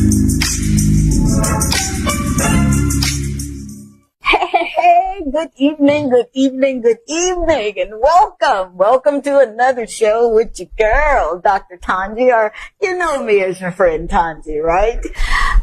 Hey, good evening, good evening, good evening, and welcome. Welcome to another show with your girl, Dr. Tongie, or you know me as your friend Tongie, right?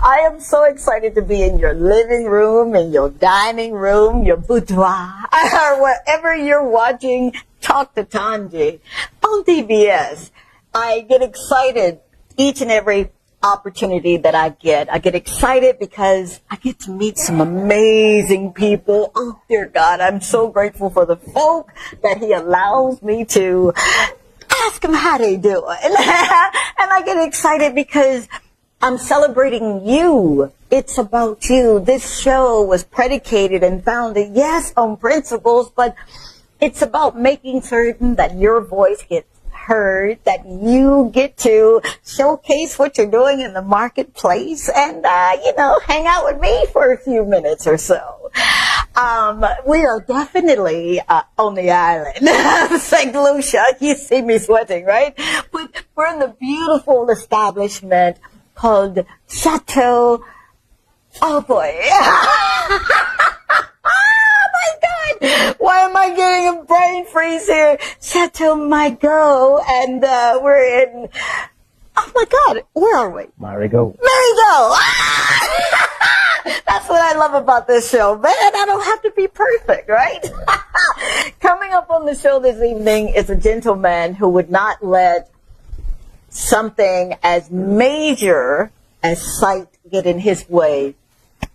I am so excited to be in your living room, in your dining room, your boudoir, or wherever you're watching Talk to Tongie on DBS. I get excited each and every opportunity that I get. I get excited because I get to meet some amazing people. Oh, dear God, I'm so grateful for the folk that He allows me to ask them how they do it. And I get excited because I'm celebrating you. It's about you. This show was predicated and founded, yes, on principles, but it's about making certain that your voice gets heard, that you get to showcase what you're doing in the marketplace and, hang out with me for a few minutes or so. We are definitely on the island. St. Lucia, you see me sweating, right? But we're in the beautiful establishment called Chateau. Oh boy. Why am I getting a brain freeze here? Chateau Margaux, and we're in. Oh my God, where are we? Marigot. That's what I love about this show, man. I don't have to be perfect, right? Coming up on the show this evening is a gentleman who would not let something as major as sight get in his way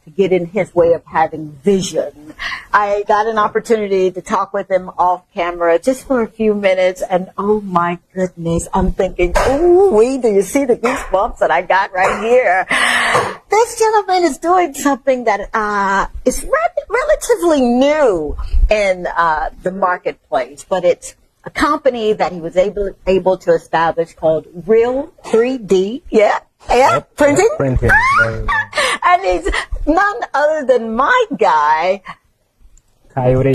of having vision. I got an opportunity to talk with him off camera just for a few minutes, and oh my goodness, I'm thinking, ooh, do you see the goosebumps that I got right here? This gentleman is doing something that is relatively new in the marketplace, but it's a company that he was able to establish called Real 3D. Yeah, printing. Printing. And he's none other than my guy, Kayode.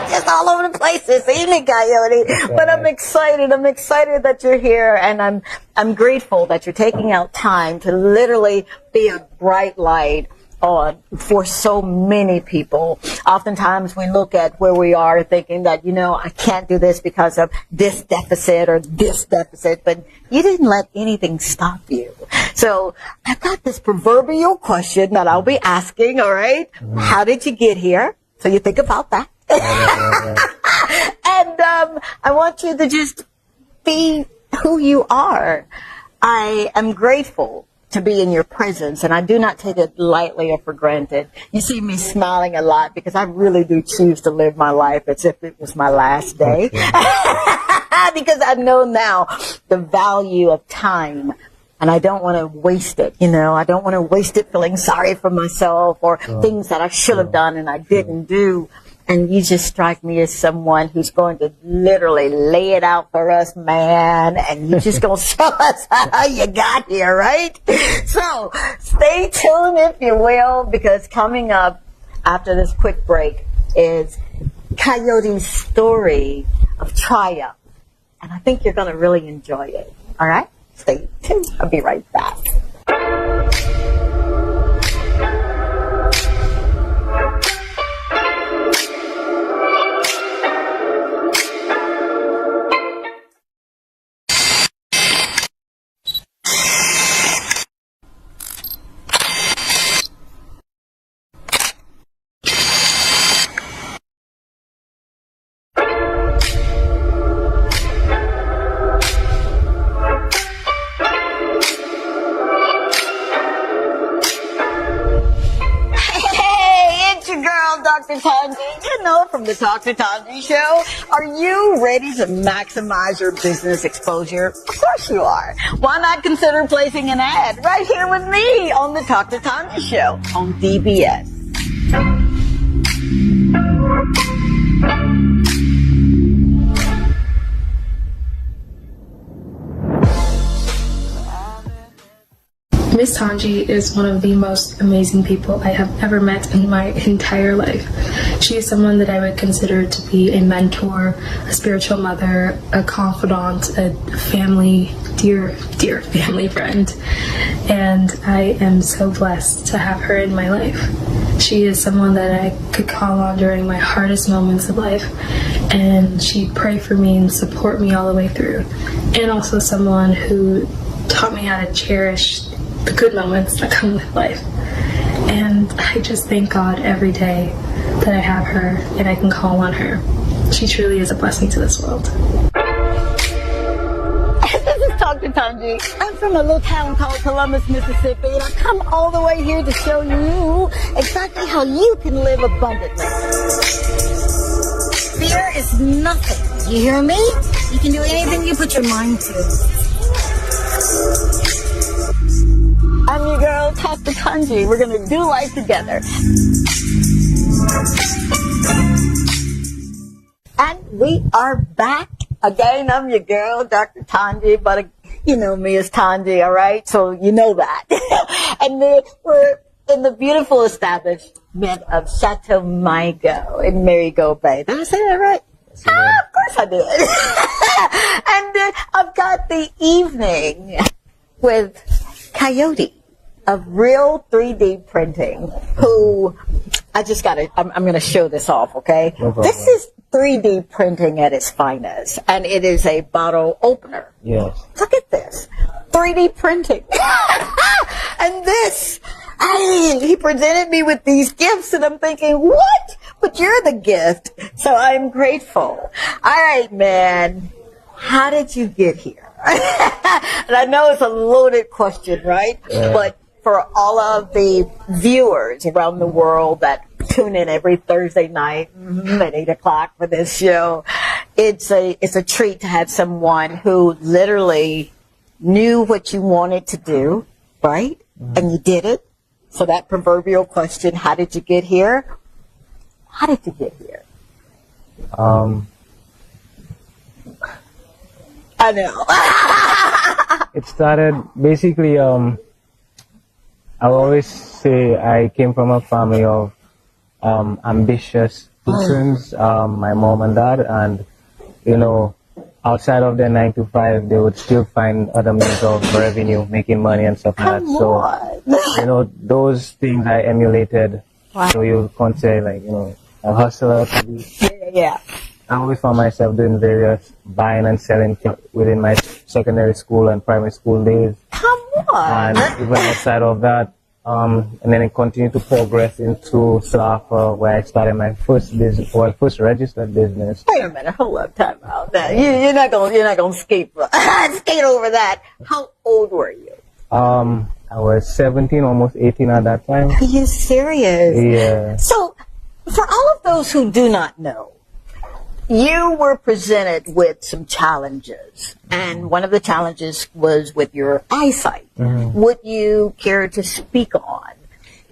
Just all over the place this evening, Kayode. But I'm excited. I'm excited that you're here, and I'm grateful that you're taking out time to literally be a bright light for so many people. Oftentimes we look at where we are thinking that, I can't do this because of this deficit or this deficit, but you didn't let anything stop you. So I've got this proverbial question that I'll be asking, all right? How did you get here? So you think about that. And I want you to just be who you are. I am grateful to be in your presence, and I do not take it lightly or for granted. You see me smiling a lot because I really do choose to live my life as if it was my last day. Because I know now the value of time, and I don't want to waste it. I don't want to waste it feeling sorry for myself or things that I should have done and I didn't do. And you just strike me as someone who's going to literally lay it out for us, man. And you're just going to show us how you got here, right? So stay tuned, if you will, because coming up after this quick break is Kayode's story of triumph. And I think you're going to really enjoy it. All right? Stay tuned. I'll be right back. Dr. Tongie, from the Talk to Tongie show. Are you ready to maximize your business exposure? Of course you are. Why not consider placing an ad right here with me on the Talk to Tongie show on DBS? Miss Tongie is one of the most amazing people I have ever met in my entire life. She is someone that I would consider to be a mentor, a spiritual mother, a confidant, a family, dear family friend. And I am so blessed to have her in my life. She is someone that I could call on during my hardest moments of life, and she'd pray for me and support me all the way through. And also someone who taught me how to cherish the good moments that come with life. And I just thank God every day that I have her and I can call on her. She truly is a blessing to this world. This is Dr. Tongie. I'm from a little town called Columbus, Mississippi, and I come all the way here to show you exactly how you can live abundantly. Fear is nothing. You hear me? You can do anything you put your mind to. I'm your girl, Dr. Tongie. We're going to do life together. And we are back. Again, I'm your girl, Dr. Tongie, but you know me as Tongie, all right? So you know that. And we're in the beautiful establishment of Chateau Migo in Marigot Bay. Did I say that right? Of course I did. And I've got the evening with Kayode of Real 3D Printing, who I'm going to show this off, okay? No problem. This is 3D printing at its finest, and it is a bottle opener. Yes. Look at this. 3D printing. And this, he presented me with these gifts, and I'm thinking, what? But you're the gift. So I'm grateful. All right, man. How did you get here? And I know it's a loaded question, right? Yeah. But for all of the viewers around the world that tune in every Thursday night at 8 o'clock for this show, it's a treat to have someone who literally knew what you wanted to do, right? Mm-hmm. And you did it. So that proverbial question, how did you get here? How did you get here? I know. It started basically, I always say I came from a family of ambitious patrons, my mom and dad, and you know, outside of their 9 to 5, they would still find other means of revenue, making money and stuff like that. So, you know, those things I emulated. Wow. So you can't say like, you know, a hustler. Yeah. I always found myself doing various buying and selling within my secondary school and primary school days. Come on. And even outside of that, and then it continued to progress into Slafa, where I started my first business, or first registered business. Wait a minute, hold up, time out. Now, you're not gonna skate over that. How old were you? I was 17, almost 18 at that time. Are you serious? Yeah. So, for all of those who do not know, you were presented with some challenges, and one of the challenges was with your eyesight. Mm-hmm. Would you care to speak on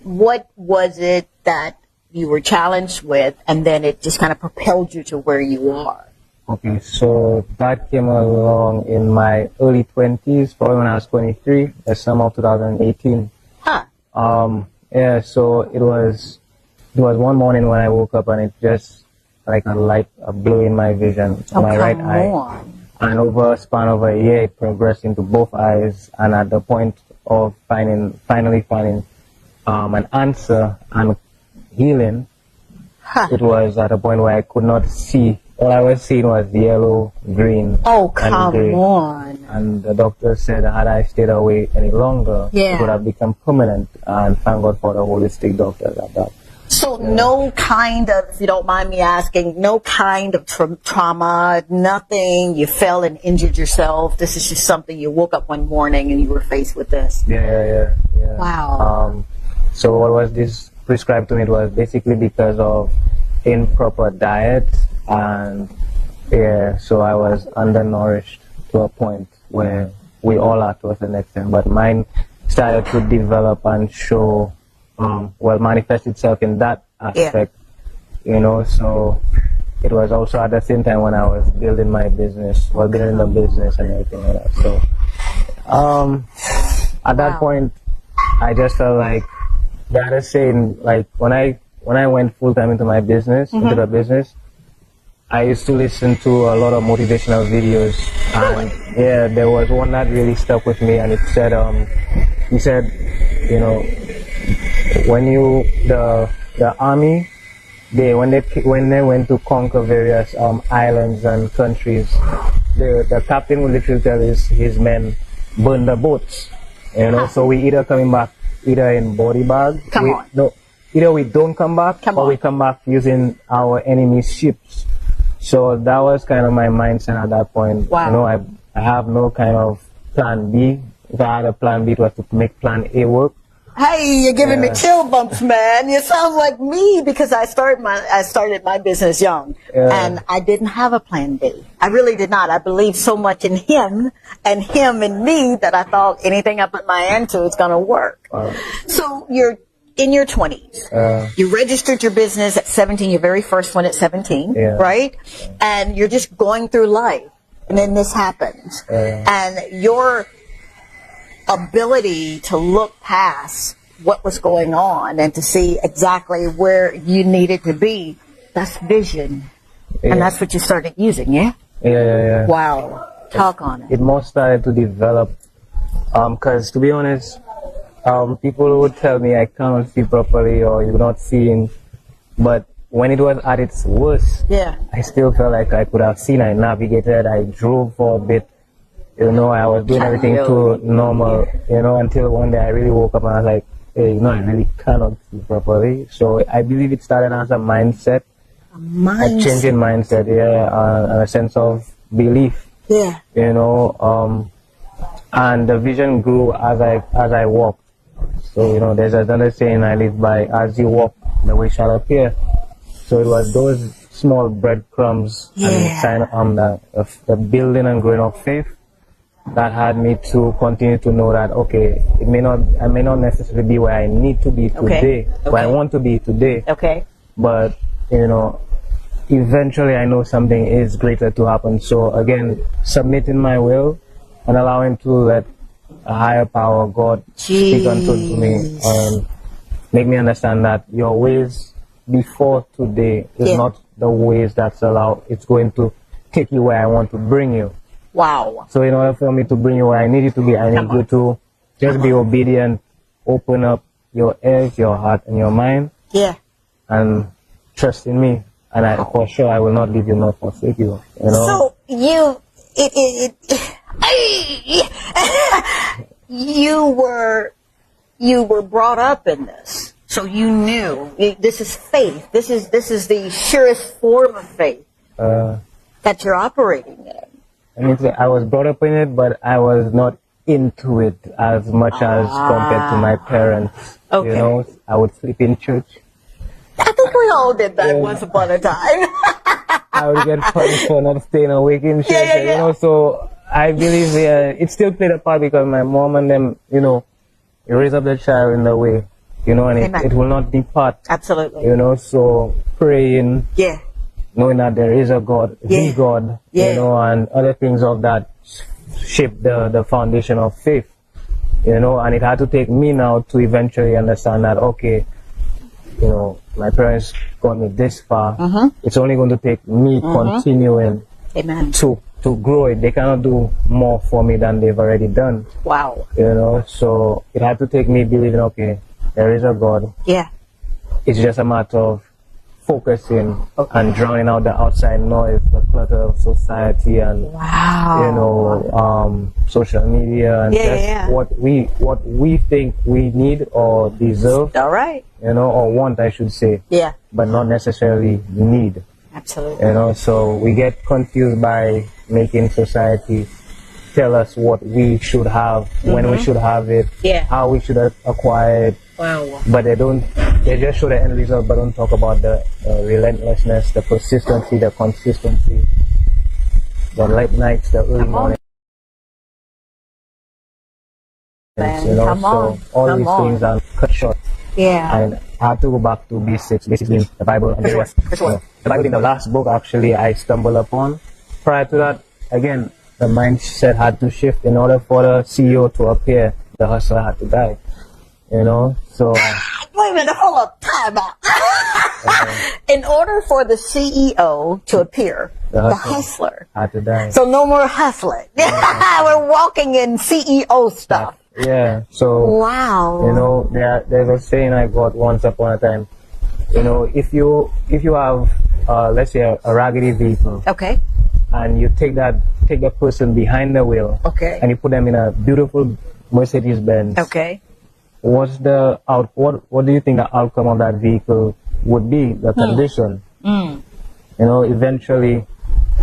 what was it that you were challenged with, and then it just kind of propelled you to where you are? Okay, so that came along in my early 20s, probably when I was 23, the summer of 2018. Huh. Yeah, so it was one morning when I woke up and it just like a light blew in my vision, my right eye. And over a span of a year, it progressed into both eyes. And at the point of finally finding an answer and healing, it was at a point where I could not see. All I was seeing was yellow, green, and gray. And the doctor said that had I stayed away any longer, it would have become permanent. And thank God for the holistic doctors at that. So no kind of, if you don't mind me asking, no kind of trauma, nothing, you fell and injured yourself. This is just something you woke up one morning and you were faced with this. Yeah. Wow. So what was this prescribed to me? It was basically because of improper diet, and so I was undernourished to a point where we all are to a certain extent, but mine started to develop and show, manifest itself in that aspect, you know. So it was also at the same time when I was building my business, building the business and everything like that. So at that point, I just felt like that is saying, like when I went full time into my business, into the business, I used to listen to a lot of motivational videos, and yeah, there was one that really stuck with me, and it said, he said, you know, when the army, when they went to conquer various islands and countries, the captain would literally tell his men, burn the boats, you know. So we either coming back either in body bag, either we don't come back, or we come back using our enemy's ships. So that was kind of my mindset at that point. Wow. You know, I have no kind of plan B. If I had a plan B, it was to make plan A work. Hey, you're giving me chill bumps, man. You sound like me, because I started my business young, and I didn't have a plan B. I really did not. I believed so much in him and him in me that I thought anything I put my hand to is going to work. So you're in your 20s. You registered your business at 17, your very first one at 17, right? And you're just going through life, and then this happens. And your ability to look past what was going on and to see exactly where you needed to be, that's vision. And that's what you started using, yeah? Yeah. Wow. Talk on it. It more started to develop, because to be honest, people would tell me I cannot see properly or you're not seeing, but when it was at its worst, I still felt like I could have seen. I navigated, I drove for a bit, you know, I was doing everything too normal, you know, until one day I really woke up and I was like, hey, you know, I really cannot see properly. So I believe it started as a mindset, a changing mindset, and a sense of belief, you know, and the vision grew as I walked. So, you know, there's another saying I live by, as you walk, the way shall appear. So it was those small breadcrumbs and the building and growing of faith that had me to continue to know that, okay, I may not necessarily be where I need to be today, where I want to be today. But, you know, eventually I know something is greater to happen. So again, submitting my will and allowing to let a higher power, God, speak unto me and make me understand that your ways before today is not the ways that's allowed. It's going to take you where I want to bring you. Wow. So in order for me to bring you where I need you to be, I need you to just be obedient, open up your ears, your heart, and your mind. And trust in me. And for sure, I will not leave you nor forsake you. You know? So you were brought up in this. So you knew this is faith. This is the surest form of faith that you're operating in. I mean, I was brought up in it, but I was not into it as much as compared to my parents. You know, I would sleep in church. I think we all did that once upon a time. I would get punished for not staying awake in church. You know, so I believe it still played a part because my mom and them, you know, raise up the child in the way, you know, and it will not depart. Absolutely. You know, so praying. Knowing that there is a God, the God, you know, and other things of that shape the foundation of faith, you know, and it had to take me now to eventually understand that, okay, you know, my parents got me this far. It's only going to take me continuing to grow it. They cannot do more for me than they've already done. Wow. You know, so it had to take me believing, okay, there is a God. It's just a matter of focusing and drowning out the outside noise, the clutter of society and you know, social media and just what we think we need or deserve. You know, or want, I should say. But not necessarily need. Absolutely. You know, so we get confused by making society tell us what we should have, when we should have it, how we should acquire it. But they just show the end result, but don't talk about the relentlessness, the persistency, the consistency, the late nights, the early morning. You know, so all these things are cut short. And I have to go back to basics, basically the Bible. And the Bible in the last book, actually, I stumbled upon. Prior to that, again, the mindset had to shift. In order for the CEO to appear, the hustler had to die. you know. So wait a minute, hold up, time out. In order for the CEO to appear, the hustler had to die. So no more hustling. We're walking in CEO stuff. Yeah. So wow. You know, there's a saying I got once upon a time. You know, if you have let's say a raggedy vehicle. Okay. And you take the person behind the wheel. Okay. And you put them in a beautiful Mercedes Benz. Okay. What do you think the outcome of that vehicle would be? The condition. You know, eventually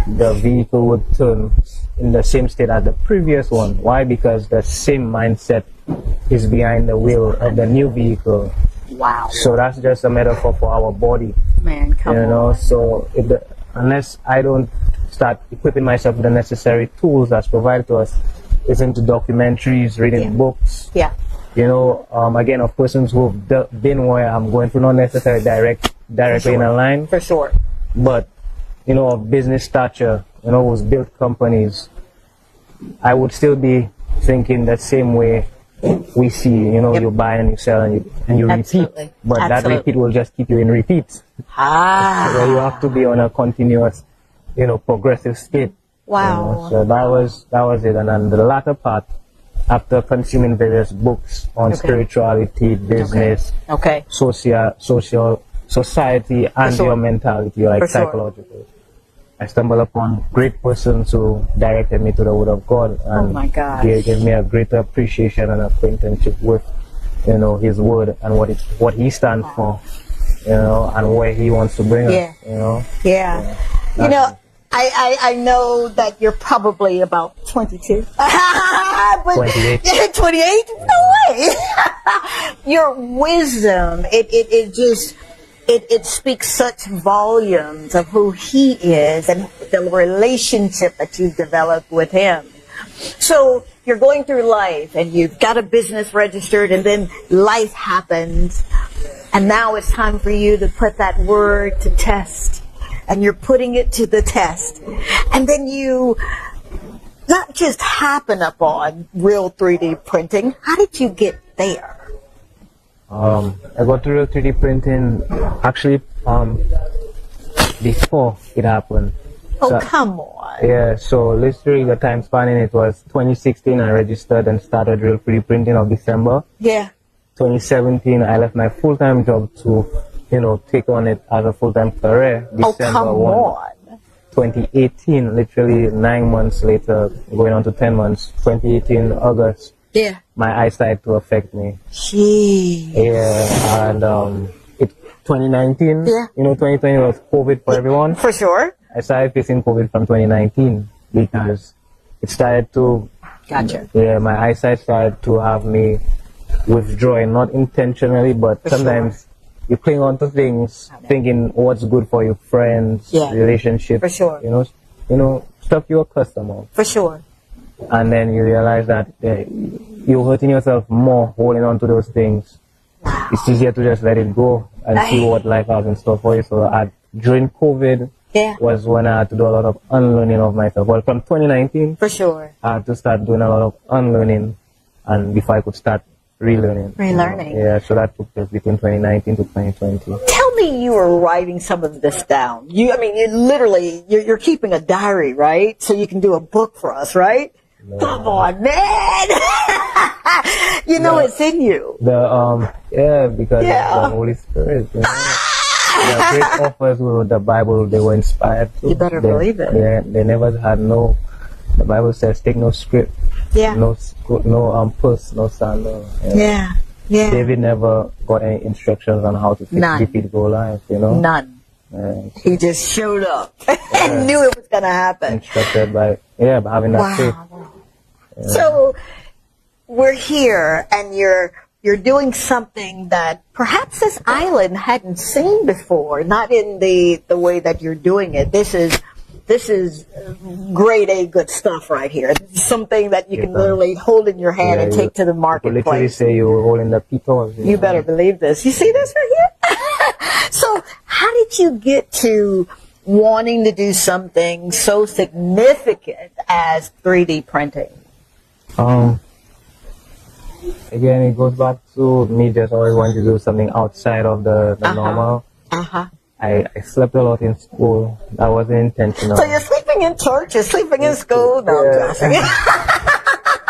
the vehicle would turn in the same state as the previous one. Why? Because the same mindset is behind the wheel of the new vehicle. Wow. So that's just a metaphor for our body. Man, come on. You know, so unless I don't start equipping myself with the necessary tools that's provided to us, listening to documentaries, reading books. Yeah. You know, again, of persons who've been where I'm going through, not necessarily directly in a line. For sure. But, you know, of business stature, you know, who's built companies, I would still be thinking the same way we see, you know, you buy and you sell and you repeat. But that repeat will just keep you in repeat. So you have to be on a continuous, you know, progressive state. Wow. You know? So that was it. And then the latter part, after consuming various books on spirituality, business, social, society, and your mentality, like psychological, I stumbled upon great persons who directed me to the Word of God, and gave me a greater appreciation and acquaintanceship with, you know, His Word and what He stands for, you know, and where He wants to bring us, you know. Yeah. You know, I know that you're probably about 22. 28. 28? No way. Your wisdom, it speaks such volumes of who He is and the relationship that you've developed with Him. So you're going through life and you've got a business registered, and then life happens, and now it's time for you to put that word to test. And you're putting it to the test. And then you not just happen upon real 3D printing. How did you get there? I got to real 3D printing actually before it happened. Oh, so, come on. Yeah, so literally the time spanning, it was 2016 I registered and started real 3D printing of December. Yeah. 2017 I left my full-time job to, you know, take on it as a full-time career. December 2018, literally 9 months later, going on to 10 months, 2018 August. Yeah. My eyesight to affect me. Jeez. Yeah, and 2019, you know, 2020 was COVID for everyone. For sure. I started facing COVID from 2019 because it started to, yeah, my eyesight started to have me withdrawing, not intentionally, but sometimes you cling on to things, thinking what's good for your friends, relationships, for sure. You know, stuff you're accustomed to. For sure. And then you realize that you're hurting yourself more holding on to those things. Wow. It's easier to just let it go and see what life has in store for you. So during COVID was when I had to do a lot of unlearning of myself. Well, from 2019, for sure, I had to start doing a lot of unlearning, and before I could start relearning. Yeah, so that took place between 2019 to 2020. Tell me, you were writing some of this down. You're keeping a diary, right? So you can do a book for us, right? No. Come on, man. You know it's in you. Because the Holy Spirit. You know? The great authors who wrote the Bible, they were inspired to. You better believe it. They never had the Bible says, take no script. Yeah. No pulse, no sandal. Yeah. David never got any instructions on how to defeat Goliath, you know? None. He just showed up and knew it was going to happen. Instructed by having that faith. Yeah. So we're here, and you're doing something that perhaps this island hadn't seen before. Not in the way that you're doing it. This is grade A good stuff right here. This is something that you can literally hold in your hand and take to the marketplace. You literally say you're holding the pitos. You better believe this. You see this right here? So how did you get to wanting to do something so significant as 3D printing? again, it goes back to me just always wanting to do something outside of the normal. I slept a lot in school. That wasn't intentional. So you're sleeping in church, you're sleeping in school. No, I'm joking.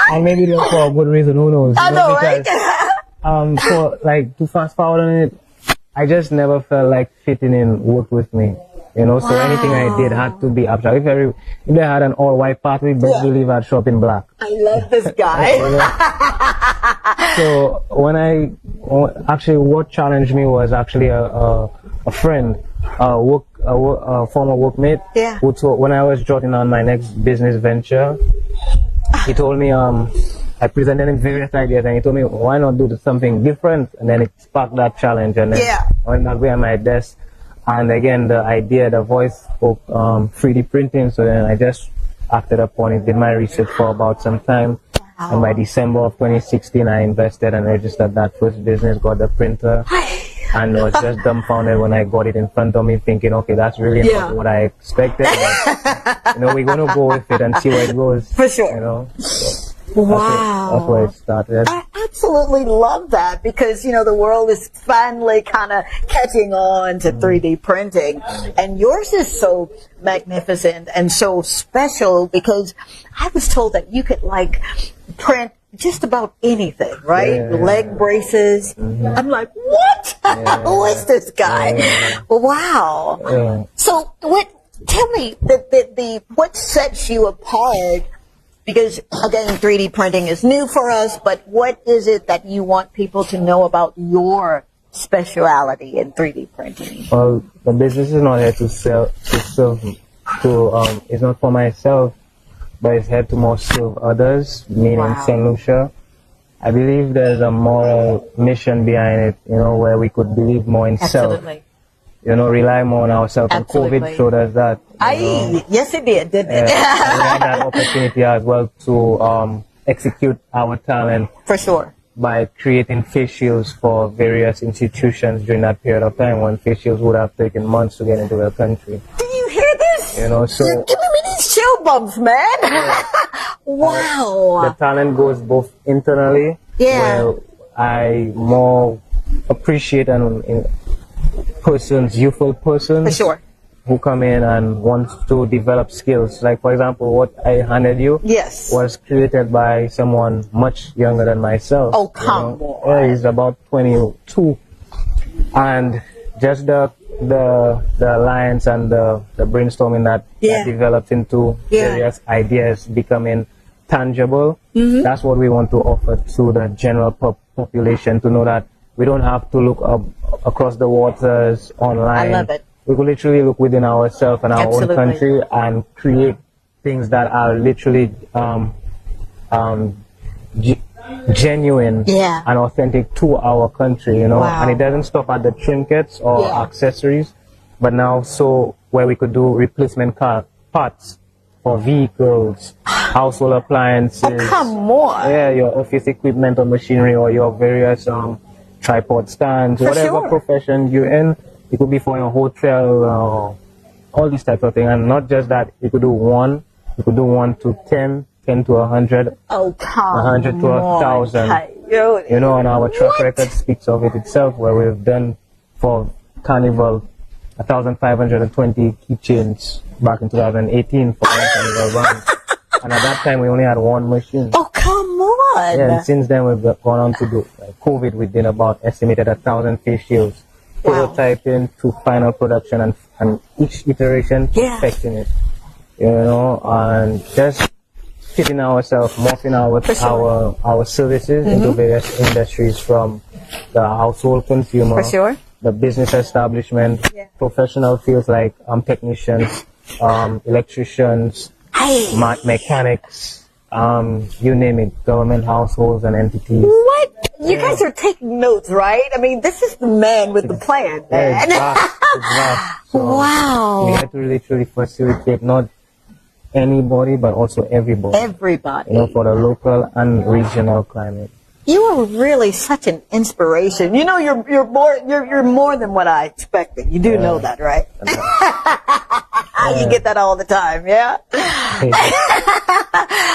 And maybe that's for a good reason, who knows? I know, right? So, like, to fast forward on it, I just never felt like fitting in worked with me. So anything I did had to be abstract. If they had an all-white party, best believe I'd show up in black. I love this guy. So what challenged me was actually a friend, a former workmate, who told, when I was jotting on my next business venture, he told me, I presented him various ideas, and he told me, why not do something different? And then it sparked that challenge, and then I went back at my desk. And again, the voice spoke 3D printing, so then I just acted upon it, did my research for about some time. Wow. And by December of 2016, I invested and registered that first business, got the printer. And I was just dumbfounded when I got it in front of me, thinking, okay, that's really not what I expected. But, we're going to go with it and see where it goes. For sure. So wow. That's where it started. I absolutely love that because, the world is finally kind of catching on to 3D printing. And yours is so magnificent and so special because I was told that you could, print just about anything, right? Leg braces. I'm like, what? Who is this guy? Wow. So tell me what sets you apart? Because, again, 3D printing is new for us, but what is it that you want people to know about your speciality in 3D printing? Well, the business is not here to serve, it's not for myself, but it's here to more serve others, meaning St. Lucia. I believe there's a moral mission behind it, where we could believe more in self. Rely more on ourselves. And COVID showed us that. Yes, it did, didn't it? We had that opportunity as well to execute our talent. For sure. By creating face shields for various institutions during that period of time when face shields would have taken months to get into the country. Do you hear this? So you're giving me these chill bumps, man. Wow. The talent goes both internally, where I more appreciate youthful persons, for sure, who come in and want to develop skills. Like, for example, what I handed you was created by someone much younger than myself. Oh, come on. Yeah, he's about 22. And just the alliance and the brainstorming that developed into various ideas becoming tangible, that's what we want to offer to the general population, to know that we don't have to look up across the waters online. I love it. We could literally look within ourselves and our own country and create things that are literally genuine and authentic to our country, And it doesn't stop at the trinkets or accessories, but now where we could do replacement parts for vehicles, household appliances. Oh, come on. Yeah, your office equipment or machinery or your various tripod stands, whatever profession you're in. It could be for a hotel, all these types of things. And not just that, you could do 1, you could do 1 to 10, 10 to 100. Oh, come 100 to 1,000. And our track record speaks of it itself, where we've done for Carnival 1,520 keychains back in 2018 for one Carnival run. And at that time, we only had one machine. Oh, come on. Yeah, and since then, we've gone on to do COVID. We did about estimated 1,000 face shields. Prototyping to final production and each iteration perfecting it, and just fitting ourselves, morphing our services into various industries, from the household consumer, the business establishment, professional fields like technicians, electricians, mechanics, you name it, government households and entities. What? You guys are taking notes, right? I mean, this is the man with the plan, man. It's vast. So wow. We had to literally facilitate not anybody, but also everybody. Everybody. For the local and regional climate. You are really such an inspiration. You're more than what I expected. You do know that, right? You get that all the time, yeah?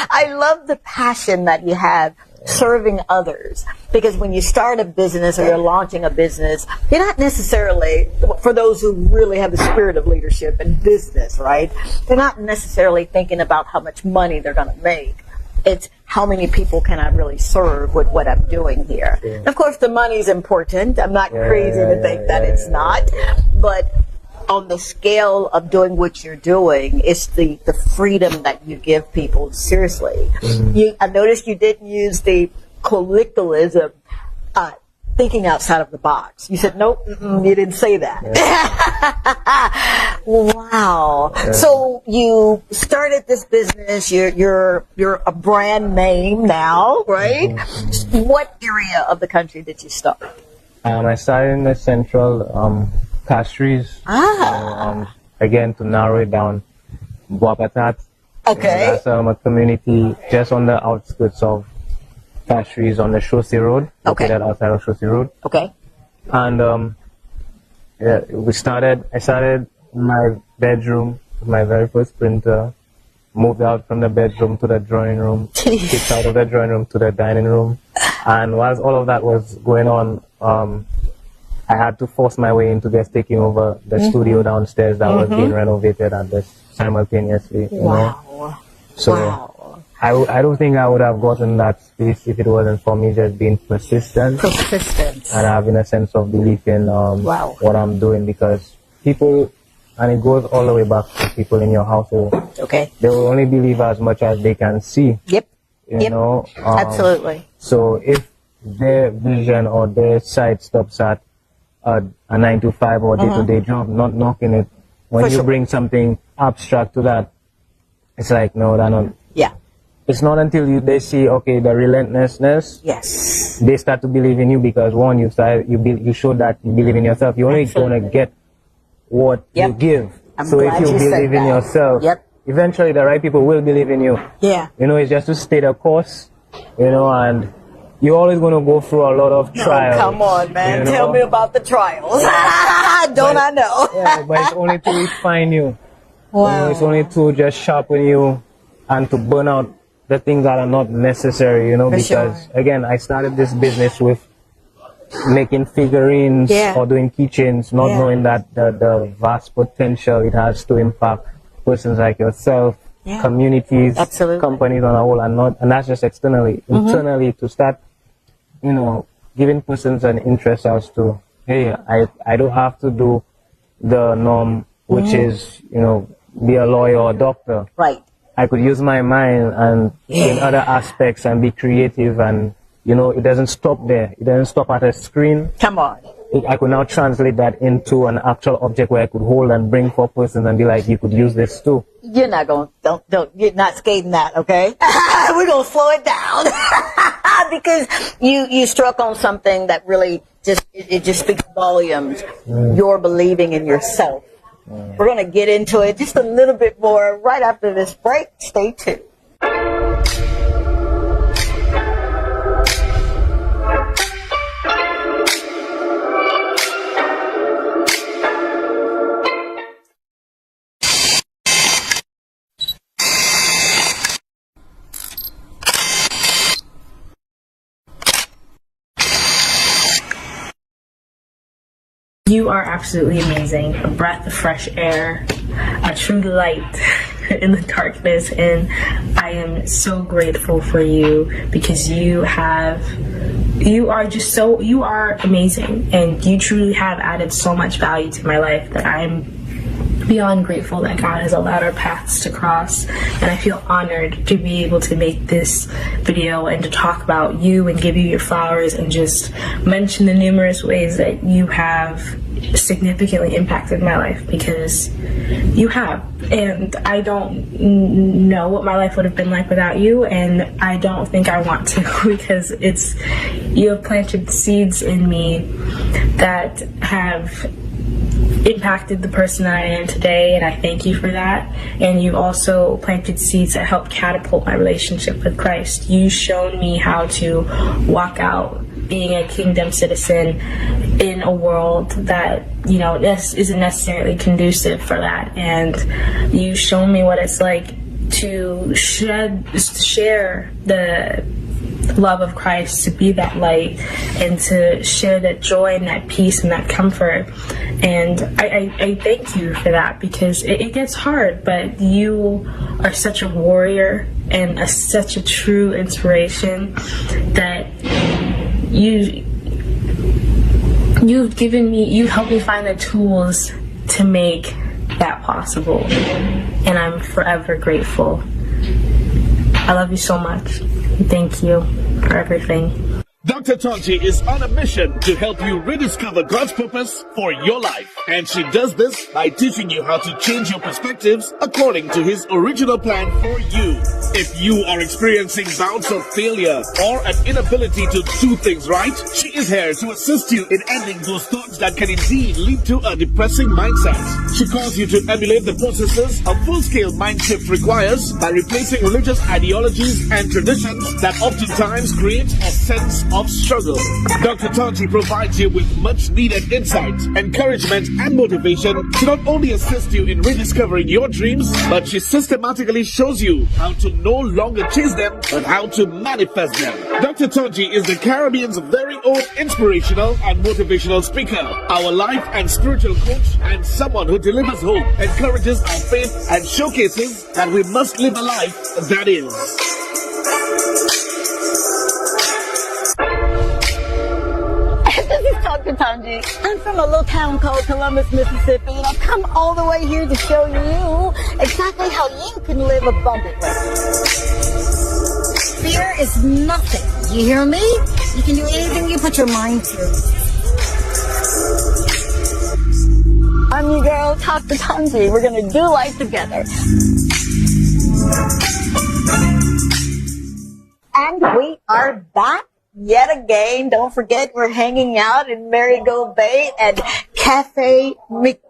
I love the passion that you have serving others. Because when you start a business or you're launching a business, you're not necessarily, for those who really have the spirit of leadership and business, right? They're not necessarily thinking about how much money they're going to make. It's how many people can I really serve with what I'm doing here. Yeah. Of course, the money's important. I'm not crazy to think that it's not. But on the scale of doing what you're doing, it's the freedom that you give people. Seriously. I noticed you didn't use the colloquialism, thinking outside of the box. You said, nope, you didn't say that. Yeah. Wow. Yeah. So you started this business, you're a brand name now, right? What area of the country did you start? I started in the central Castries. Again, to narrow it down, Boapatat. Okay. That's a community just on the outskirts of Castries on the Chaussee Road. Okay. Located outside of Chaussee Road. Okay. And I started in my bedroom with my very first printer, moved out from the bedroom to the drawing room, kicked out of the drawing room to the dining room. And whilst all of that was going on, I had to force my way into just taking over the studio downstairs that was being renovated and just simultaneously, you know. So I don't think I would have gotten that space if it wasn't for me just being persistent. And having a sense of belief in what I'm doing, because people, and it goes all the way back to people in your household. Okay. They will only believe as much as they can see. Yep. You know? Absolutely. So if their vision or their sight stops at a 9-to-5 or day-to-day job, not knocking it, when you bring something abstract to that, it's like, no, that not. Yeah. It's not until they see, okay, the relentlessness. Yes. They start to believe in you, because one, you showed that you believe in yourself. You're only going to get what you give. So if you believe in yourself, eventually the right people will believe in you. Yeah. You know, it's just to stay the course, you know, and you're always going to go through a lot of trials. Oh, come on, man. You know? Tell me about the trials. Don't I know? Yeah, but it's only to refine you. Wow. You know, it's only to just sharpen you and to burn out the things that are not necessary, you know, because again, I started this business with making figurines or doing keychains, not knowing that the vast potential it has to impact persons like yourself, communities, companies on a whole, and that's just externally. Internally, to start, you know, giving persons an interest as to, hey, I don't have to do the norm, which is, you know, be a lawyer or a doctor. Right. I could use my mind and in other aspects and be creative, and you know, it doesn't stop there. It doesn't stop at a screen. Come on. I could now translate that into an actual object where I could hold and bring for persons and be like, you could use this too. You're not going, you're not skating that, okay? We're going to slow it down. Because you struck on something that really it just speaks volumes. You're believing in yourself. We're going to get into it just a little bit more right after this break. Stay tuned. You are absolutely amazing, a breath of fresh air, a true light in the darkness, and I am so grateful for you, because you are amazing, and you truly have added so much value to my life that I'm beyond grateful that God has allowed our paths to cross, and I feel honored to be able to make this video and to talk about you and give you your flowers and just mention the numerous ways that you have significantly impacted my life, because you have, and I don't know what my life would have been like without you, and I don't think I want to, because you have planted seeds in me that have impacted the person that I am today, and I thank you for that. And you've also planted seeds that help catapult my relationship with Christ. You've shown me how to walk out being a kingdom citizen in a world that, you know, isn't necessarily conducive for that. And you've shown me what it's like to share the love of Christ, to be that light, and to share that joy and that peace and that comfort. And I thank you for that, because it gets hard, but you are such a warrior and such a true inspiration that you've helped me find the tools to make that possible, and I'm forever grateful. I love you so much. Thank you for everything. Dr. Tongie is on a mission to help you rediscover God's purpose for your life. And she does this by teaching you how to change your perspectives according to His original plan for you. If you are experiencing bouts of failure or an inability to do things right, she is here to assist you in ending those thoughts that can indeed lead to a depressing mindset. She calls you to emulate the processes a full-scale mind shift requires by replacing religious ideologies and traditions that oftentimes create a sense of struggle. Dr. Tongie provides you with much needed insight, encouragement, and motivation to not only assist you in rediscovering your dreams, but she systematically shows you how to no longer chase them, but how to manifest them. Dr. Tongie is the Caribbean's very own inspirational and motivational speaker, our life and spiritual coach, and someone who delivers hope, encourages our faith, and showcases that we must live a life that is. This is Dr. Tongie. I'm from a little town called Columbus, Mississippi, and I've come all the way here to show you exactly how you can live abundantly. Fear is nothing. You hear me? You can do anything you put your mind to. I'm your girl, Dr. Tongie. We're going to do life together. And we are back yet again. Don't forget, we're hanging out in Marigold Bay at Cafe what?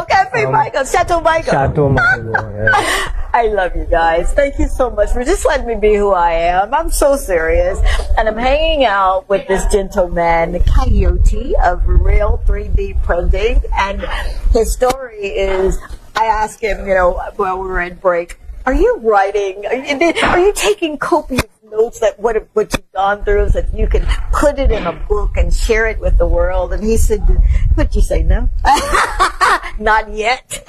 Cafe Michael, Chateau Michael. Chateau Michael, yeah. I love you guys. Thank you so much for just letting me be who I am. I'm so serious. And I'm hanging out with this gentleman, Kayode of Real 3D Printing. And his story is, I asked him, while we were at break, are you writing, are you taking copious notes that what you've gone through so that you can put it in a book and share it with the world? And he said, what'd you say, no? Not yet.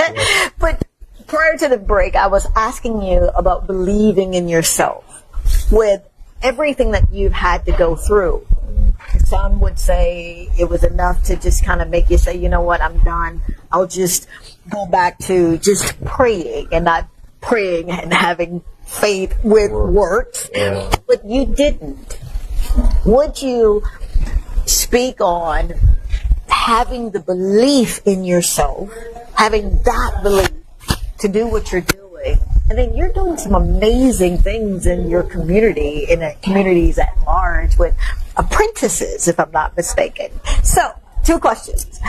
But prior to the break, I was asking you about believing in yourself with everything that you've had to go through. Some would say it was enough to just kind of make you say, you know what, I'm done. I'll just go back to just praying and not praying and having faith with works, but you didn't. Would you speak on having the belief in yourself, having that belief to do what you're doing, and then you're doing some amazing things in your community, in the communities at large with apprentices, if I'm not mistaken. So, 2 questions.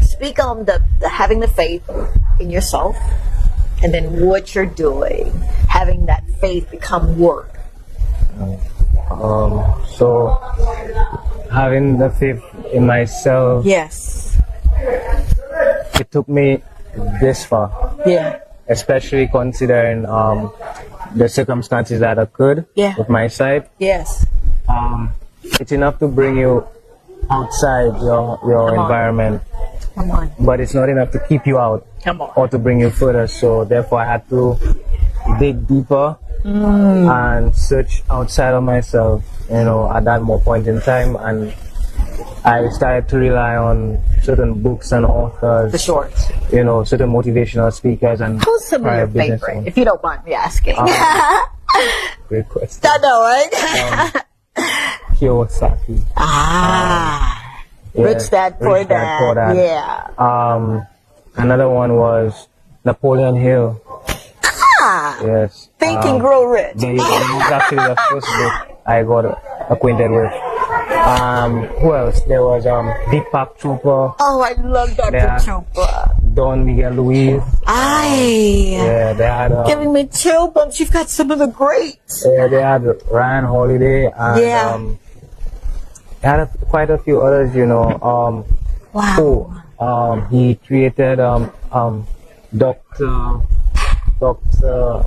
Speak on the having the faith in yourself, and then what you're doing, having that faith become work. So having the faith in myself. Yes. It took me this far. Yeah. Especially considering the circumstances that occurred with my side. Yes. It's enough to bring you outside your environment. Come on. But it's not enough to keep you out. Come on. Or to bring you further. So therefore I had to dig deeper and search outside of myself, at that more point in time. And I started to rely on certain books and authors. The shorts. Certain motivational speakers and who's some of your favorite, if you don't mind me asking? Great question. I know, right? Kiyosaki. Rich Dad, Poor Dad. Yeah. Another one was Napoleon Hill. Yes. Think and Grow Rich. That was actually the first book I got acquainted with. Who else? There was Deepak Chopra. Oh, I love Dr. Chopra. Don Miguel Luis. Yeah, they had giving me chill bumps. You've got some of the greats. Yeah, they had Ryan Holiday and they had quite a few others, Wow. He created Dr. Dr.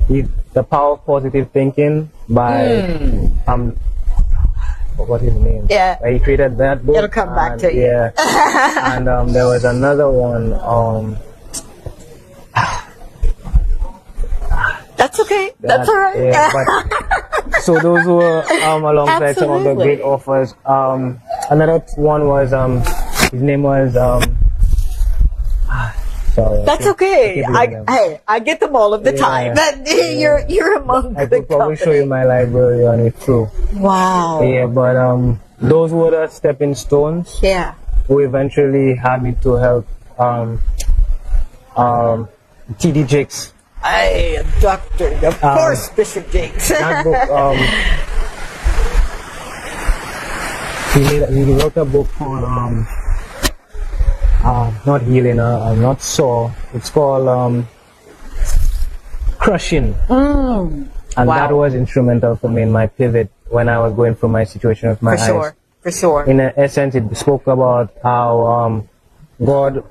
The Power of Positive Thinking by what his name? Yeah. He created that book. It'll come back to you. Yeah. And there was another one. That's okay. That's all right. Yeah, but, so those were alongside some of the great authors. Another one was his name was sorry. That's okay. I get them all of the time. But you're among I good could probably company. show you my library on it too. Wow. Yeah, but those were the stepping stones. Yeah. Who eventually had me to help T.D. Jakes. I am Doctor, of course, Bishop Jakes. That book, he wrote a book called not healing, not sore. It's called Crushing. And that was instrumental for me in my pivot when I was going through my situation with my eyes. For sure. In essence, it spoke about how God,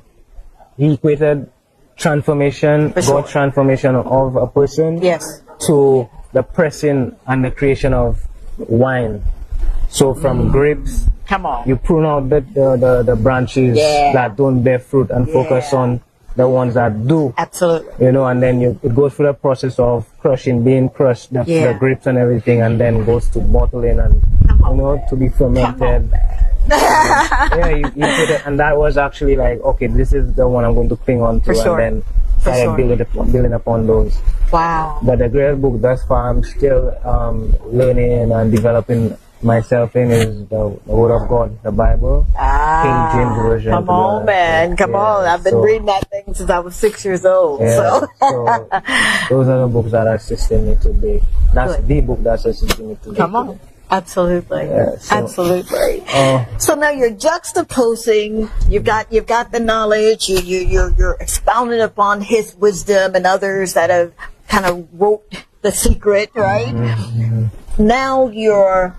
He equated transformation, God's transformation of a person to the pressing and the creation of wine. So from grapes, you prune out the branches that don't bear fruit and focus on the ones that do. Absolutely. You know, and then it goes through the process of crushing, being crushed, the grapes and everything, and then goes to bottling and, you know, to be fermented. You put it, and that was actually like, okay, this is the one I'm going to cling on to, and then started building upon those. Wow. But the greatest book thus far I'm still learning and developing myself in is the Word of God, the Bible, King James Version. Come on, man. Come on. I've been reading that thing since I was 6 years old. So those are the books that are assisting me today. That's the book that's assisting me today. Come on. Absolutely. Absolutely. So now you're juxtaposing, you've got the knowledge, you're expounding upon his wisdom and others that have kind of wrote the secret, right? Now you've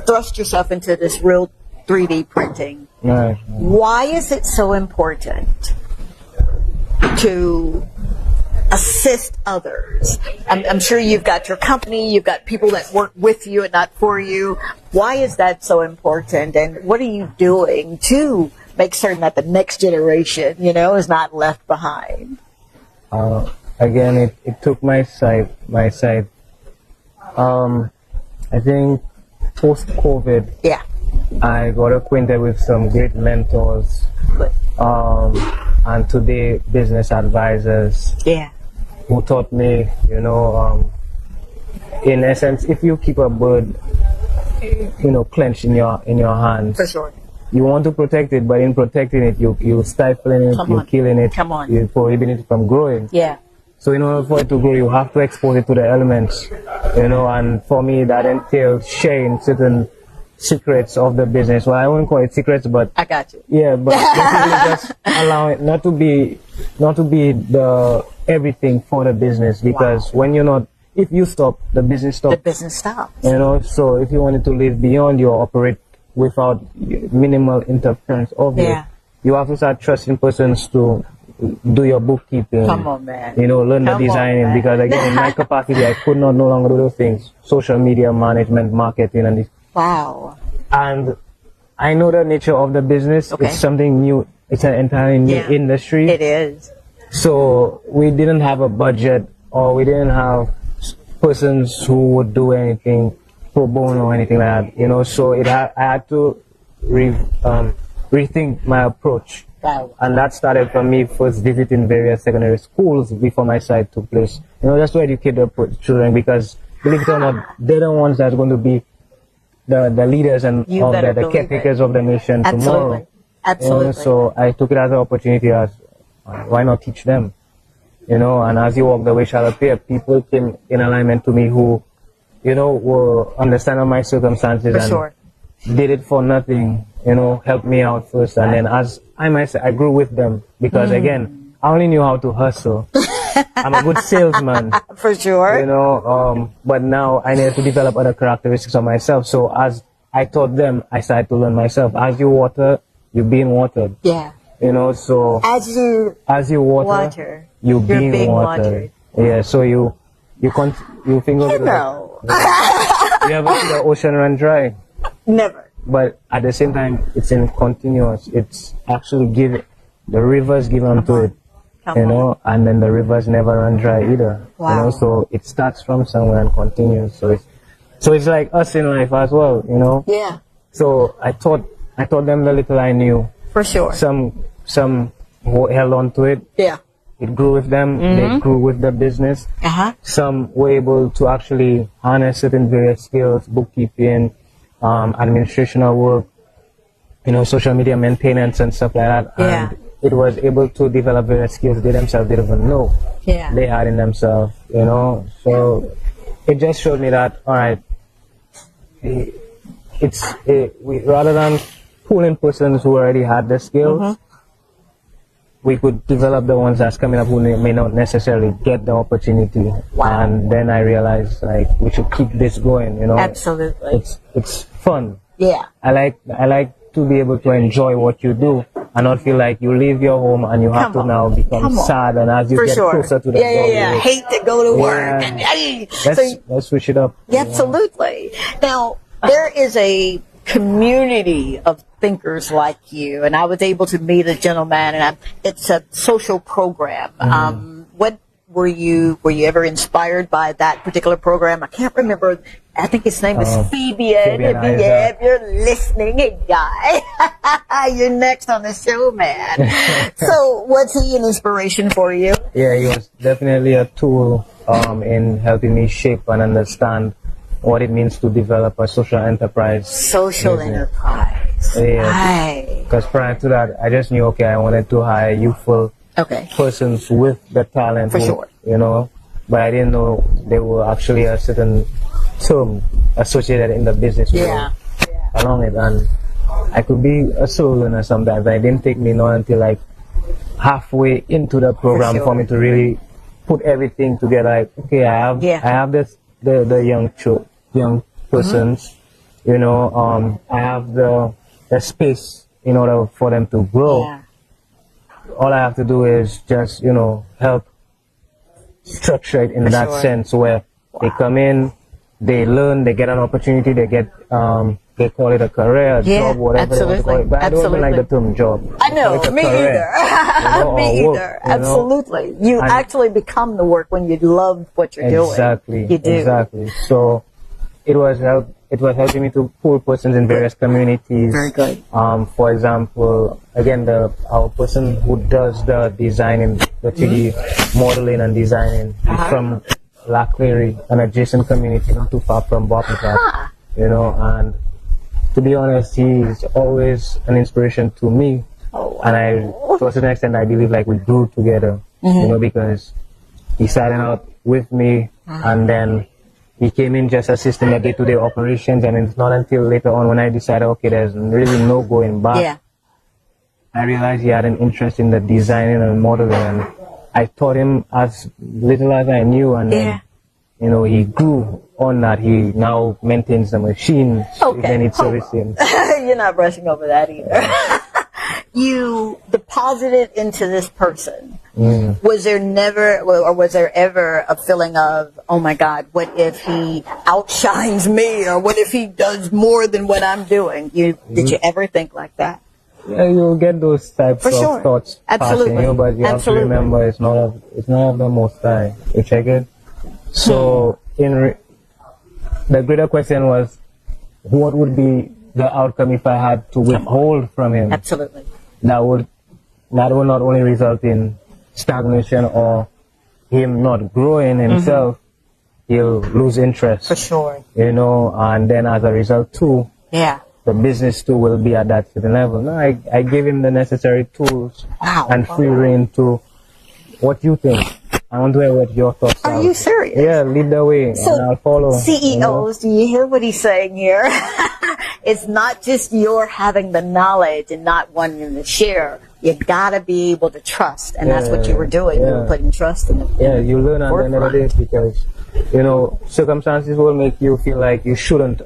thrust yourself into this real 3D printing. Why is it so important to assist others? I'm sure you've got your company, you've got people that work with you and not for you. Why is that so important? And what are you doing to make certain that the next generation, you know, is not left behind? Again, it took my sight. I think post-COVID, I got acquainted with some great mentors, and today business advisors, who taught me, you know, in essence, if you keep a bird, you know, clenched in your hands, For sure. you want to protect it, but in protecting it, you stifling it, you're killing it, you're prohibiting it from growing. So in order for it to grow, you have to expose it to the elements, you know, and for me that entails sharing certain secrets of the business. Well, I won't call it secrets, but I got you. Yeah, but just allow it not to be the everything for the business, because when you're not, if you stop, the business stops. The business stops. You know, so if you wanted to live beyond your operate without minimal interference of it, you have to start trusting persons to do your bookkeeping. Come on, man. You know, learn the designing, because again, in my capacity, I could not no longer do those things. Social media management, marketing, and this. Wow. And I know the nature of the business. It's something new. It's an entirely new industry. It is. So we didn't have a budget, or we didn't have persons who would do anything pro bono or anything like that. You know, so I had to rethink my approach. Wow. And that started from me first visiting various secondary schools before my site took place. You know, just to educate the children, because believe it or not, they're the ones that's going to be the leaders and the caretakers of the nation tomorrow. Absolutely. You know, so I took it as an opportunity as why not teach them? You know, and as you walk the way shall appear, people came in alignment to me who, you know, were understanding my circumstances and did it for nothing. You know, helped me out first, and then as I myself, I grew with them, because again, I only knew how to hustle. I'm a good salesman. For sure. You know, but now I needed to develop other characteristics of myself. So as I taught them, I started to learn myself. As you water, you're being watered. Yeah. You know, so as you water, you're being watered. Yeah, so you think of it like, you ever see the ocean run dry? Never. But at the same time, it's in continuous. It's actually the rivers give onto it, and then the rivers never run dry either. Wow. You know, so it starts from somewhere and continues. So it's like us in life as well, you know. Yeah. So I taught them the little I knew. For sure. Some held on to it. Yeah. It grew with them. They grew with the business. Some were able to actually harness certain various skills, bookkeeping, administrational work, you know, social media maintenance and stuff like that. Yeah. And it was able to develop various skills they themselves didn't even know they had in themselves, you know. So it just showed me that, all right, rather than pulling persons who already had the skills, we could develop the ones that's coming up who may not necessarily get the opportunity. Wow. And then I realized, like, we should keep this going, you know. Absolutely. It's fun. Yeah. I like to be able to enjoy what you do and not feel like you leave your home and you have to now become sad, and as you get closer to the job, hate to go to work. Let's switch it up. Absolutely. Now, there is a community of thinkers like you, and I was able to meet a gentleman, and it's a social program. What were you ever inspired by that particular program? I can't remember. I think his name is Fabian. If you're listening, hey guy, you're next on the show, man. So was he an inspiration for you? Yeah, he was definitely a tool in helping me shape and understand what it means to develop a social enterprise. Social enterprise. Yeah. Because prior to that, I just knew, I wanted to hire youthful persons with the talent. For sure. You know, but I didn't know there were actually a certain term associated in the business world along it. And I could be a soul learner sometimes. It didn't take me not until like halfway into the program for me to really put everything together. Like, I have this. The young persons, you know, I have the space in order for them to grow. All I have to do is just, you know, help structure it in that sense where they come in, they learn, they get an opportunity, they get they call it a career, a job, whatever they want to call it. But I don't even like the term job. I know, me either. You know, me either. Absolutely. You actually become the work when you love what you're doing. Exactly. You do. Exactly. So it was helping me to pull persons in various communities. Very good. For example, again, our person who does the designing, the 3D modeling and designing is from La Clery, an adjacent community not too far from Boppentown. You know, and to be honest, he's always an inspiration to me. And to a certain extent, I believe like we grew together, you know, because he started out with me and then he came in just assisting the day-to-day operations, and it's not until later on when I decided, there's really no going back. I realized he had an interest in the designing and modeling, and I taught him as little as I knew, and then, you know, he grew on that. He now maintains the machine. Then it's servicing. You're not brushing over that either. You deposited into this person. Was there never, or was there ever a feeling of, oh my God, what if he outshines me, or what if he does more than what I'm doing? Did you ever think like that? Yeah, you'll get those types of thoughts passing you, but you have to remember it's not of the Most High. You check it. So the greater question was, what would be the outcome if I had to withhold from him? Absolutely. That would not only result in stagnation or him not growing himself, he'll lose interest. For sure. You know, and then as a result too, the business too will be at that certain level. No, I gave him the necessary tools and free rein to what you think. I want to hear what your thoughts are. Are you serious? Yeah, lead the way and I'll follow. CEOs, do you hear what he's saying here? It's not just your having the knowledge and not wanting to share. You gotta be able to trust, and that's what you were doing. You were putting trust in it. Yeah, you learn at the end of the day because, you know, circumstances will make you feel like you shouldn't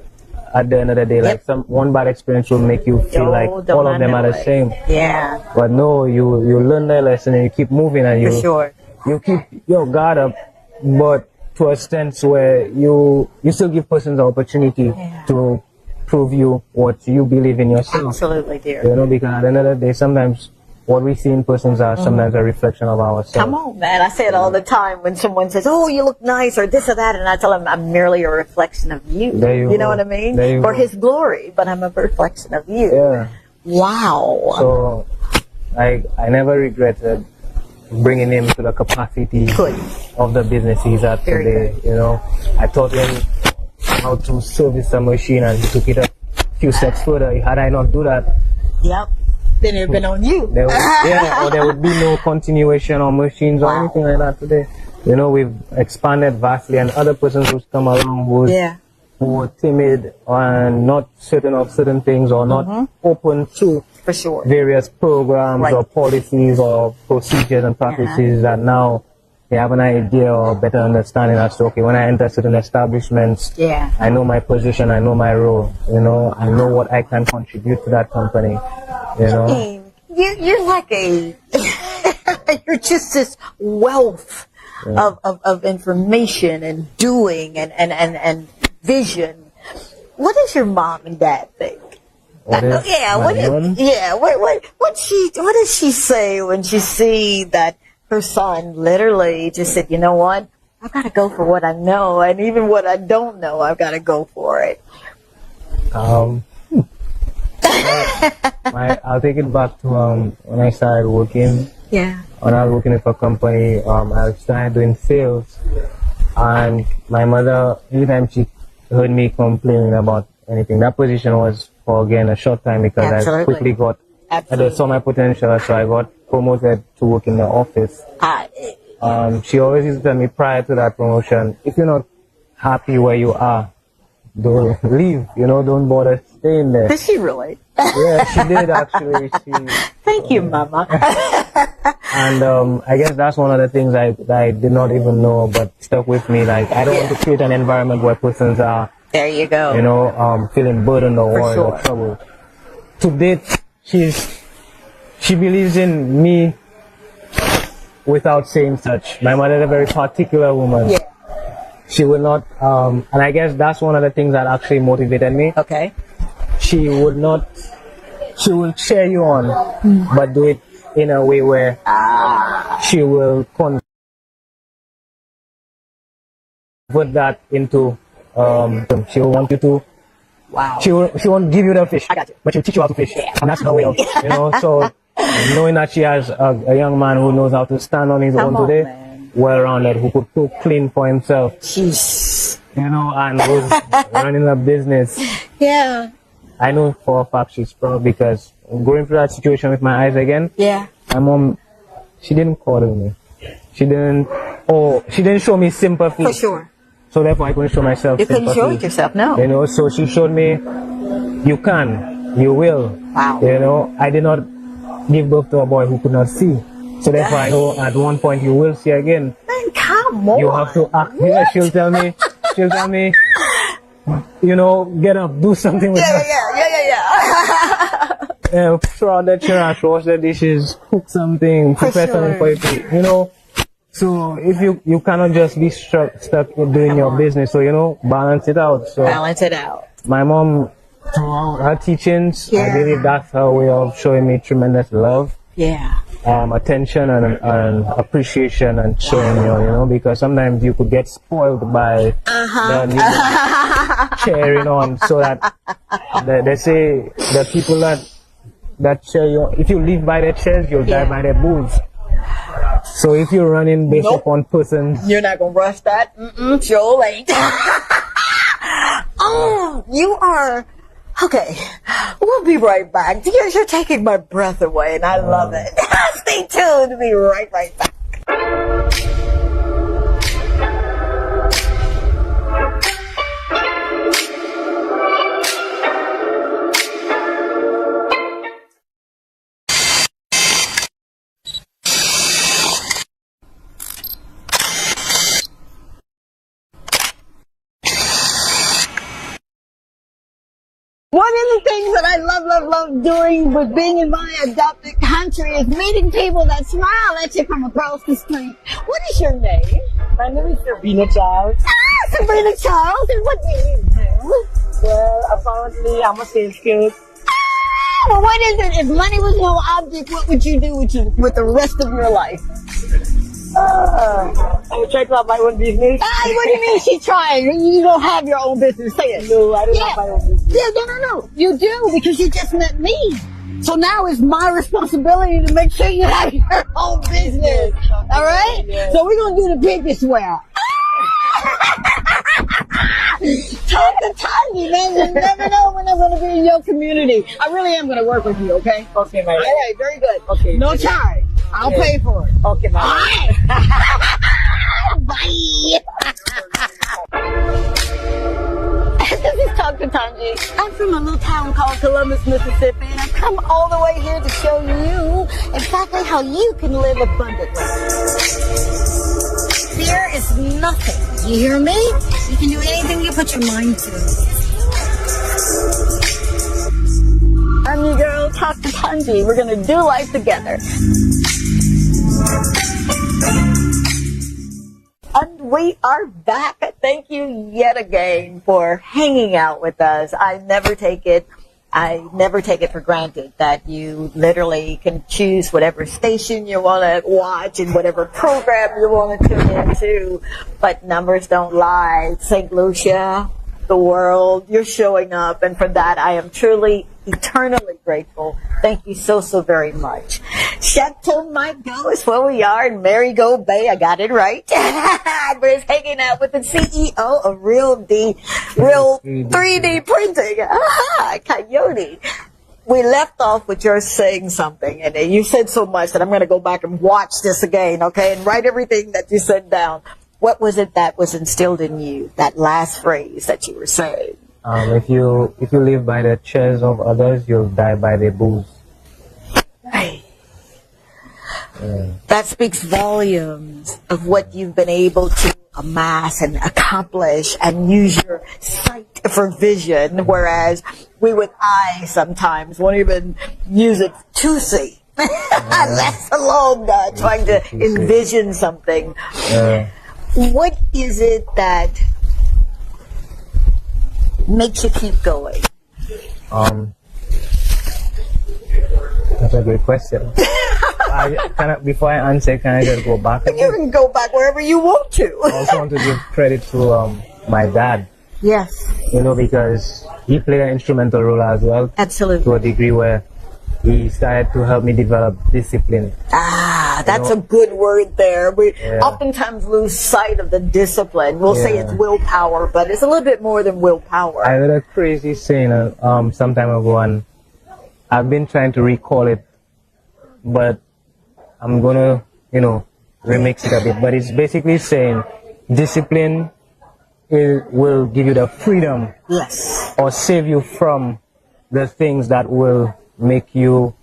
at the end of the day. Like one bad experience will make you feel like all of them are the same. Yeah. But no, you learn that lesson and you keep moving and For sure. you keep your guard up, but to a sense where you still give persons the opportunity to prove you what you believe in yourself. Absolutely, dear. You know, because at the end of the day, sometimes what we see in persons are sometimes a reflection of ourselves. Come on, man. I say it all the time when someone says, oh, you look nice or this or that. And I tell them I'm merely a reflection of you. You know what I mean? For his glory, but I'm a reflection of you. Yeah. Wow. So I never regretted bringing him to the capacity of the business he's at today. You know, I taught him how to service a machine and he took it a few steps further. Had I not do that, then it would have been on you. Or there would be no continuation on machines or anything like that today. You know, we've expanded vastly, and other persons who's come along who were timid and not certain of certain things or not open to various programs or policies or procedures and practices that now they have an idea or better understanding as to, okay, when I enter certain establishments, I know my position, I know my role, you know, I know what I can contribute to that company, you know. You're like you're just this wealth of information and doing and vision. What does your mom and dad think? What does she say when she see that her son literally just said, you know what, I've got to go for what I know, and even what I don't know, I've got to go for it. I'll take it back to when I started working. When I was working for a company, I started doing sales, and my mother, anytime she heard me complaining about anything, that position was for again a short time because I quickly I saw my potential, so I got promoted to work in the office. She always used to tell me prior to that promotion, if you're not happy where you are, don't leave, you know, don't bother staying there. Did she really? Yeah, she did actually. Thank you, Mama. And I guess that's one of the things I did not even know but stuck with me. Like, I don't want to create an environment where persons are, there you go, you know, feeling burdened or worried or troubled. To date, she believes in me without saying such. My mother is a very particular woman. She will not, and I guess that's one of the things that actually motivated me. She will cheer you on, but do it in a way where she will convert that into, she will want you to, she won't give you the fish, but she'll teach you how to fish. And that's the way of, you know, so knowing that she has a young man who knows how to stand on his own today, well-rounded, who could cook clean for himself, you know, and who's running a business. I know for a fact she's proud, because going through that situation with my eyes again, my mom, she didn't coddle me. She didn't show me sympathy. For sure. So therefore I couldn't show myself sympathy. You couldn't show it yourself, no. You know, so she showed me, you can, you will. You know, I did not give birth to a boy who could not see. So therefore I know at one point you will see again. Man, come on. You have to act. Yeah, she'll tell me, you know, get up, do something with her. Throw out the trash, wash the dishes, cook something, prepare something for you, you know. So if you cannot just be stuck doing your business, so, you know, balance it out. So balance it out. My mom, through her teachings, I believe that's her way of showing me tremendous love. Attention and appreciation and showing you know, because sometimes you could get spoiled by the cheering on, so that they say the people that cheer you, if you live by their chairs, you'll die by their bulls. So if you're running based upon persons, you're not gonna rush that. Sure ain't. Oh, you are. Okay, we'll be right back. You're taking my breath away, and I love it. Stay tuned. We'll be right back. One of the things that I love doing with being in my adopted country is meeting people that smile at you from across the street. What is your name? My name is Sabrina Charles. Ah, Sabrina Charles. And what do you do? Well, apparently I'm a sales kid. Well, what is it? If money was no object, what would you do with the rest of your life? I will try to have my own business. Ah, what do you mean she's trying? You don't have your own business. Say it. No, I don't have my own business. Yeah, no. You do because you just met me. So now it's my responsibility to make sure you have your own business. All right? Yes. So we're going to do the pinky swear. Talk to Tongie, man. You never know when I'm going to be in your community. I really am going to work with you, okay? Okay, my All right, very good. Okay. No charge. I'll pay for it. Okay, my All right. Bye. This is Talk to Tongie. I'm from a little town called Columbus, Mississippi, and I've come all the way here to show you exactly how you can live abundantly. Fear is nothing. You hear me? You can do anything you put your mind to. I'm your girl, Talk to Tongie. We're going to do life together. And we are back. Thank you yet again for hanging out with us. I never take it for granted that you literally can choose whatever station you want to watch and whatever program you want to tune into. But numbers don't lie. St. Lucia, the world, you're showing up. And for that, I am truly, eternally grateful. Thank you so very much. Chateau Margaux is where we are in Marigot Bay. I got it right. We're hanging out with the CEO of Real 3D Printing. Kayode. We left off with your saying something, and you said so much that I'm going to go back and watch this again, okay, and write everything that you said down. What was it that was instilled in you, that last phrase that you were saying? If you live by the chairs of others, you'll die by their booze. Hey. That speaks volumes of what you've been able to amass and accomplish and use your sight for vision, whereas we with eyes sometimes won't even use it to see. Let alone trying to envision something. What is it that makes you keep going? That's a great question. Before I answer, can I just go back? You can go back wherever you want to. I also want to give credit to my dad. Yes. Because he played an instrumental role as well. Absolutely. To a degree where he started to help me develop discipline. That's a good word there. We oftentimes lose sight of the discipline. We'll say it's willpower, but it's a little bit more than willpower. I heard a crazy saying some time ago, and I've been trying to recall it, but I'm gonna, remix it a bit. But it's basically saying discipline will give you the freedom, or save you from the things that will make you,